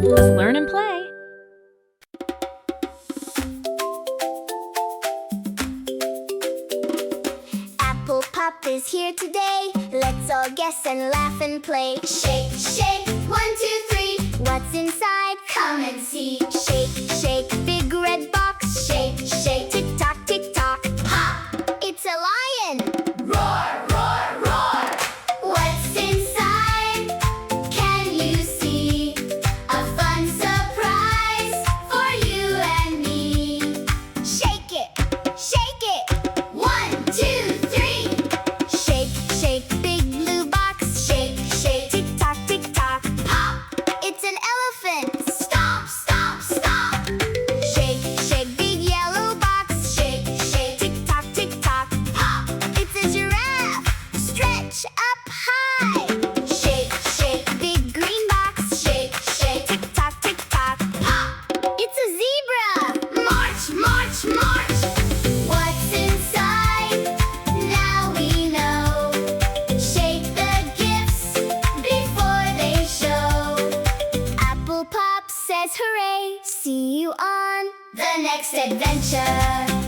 Let's learn and play. Apple Pop is here today. Let's all guess and laugh and play. Shake, shake, 1, 2, 3. What's inside? Come and see. Shake, shake, big red box. Shake, shake, tick tock, pop. It's a lion. Roar, roar, roar. What's inside? Can you see? A fun surprise for you and me. Shake it, shake it. 1, 2, 3. Shake, shake, big blue box. Shake, shake, tick tock, pop. It's an elephant. Stomp, stomp, stomp. Shake, shake, big yellow box. Shake, shake, tick tock, pop. It's a giraffe. Stretch up high. Shake, shake, big green box. Shake, shake, tick tock, pop. It's a zebra. March, march, march. What's inside? Now we know. Shake the gifts before they show. Apple Pop says hooray. See you on the next adventure.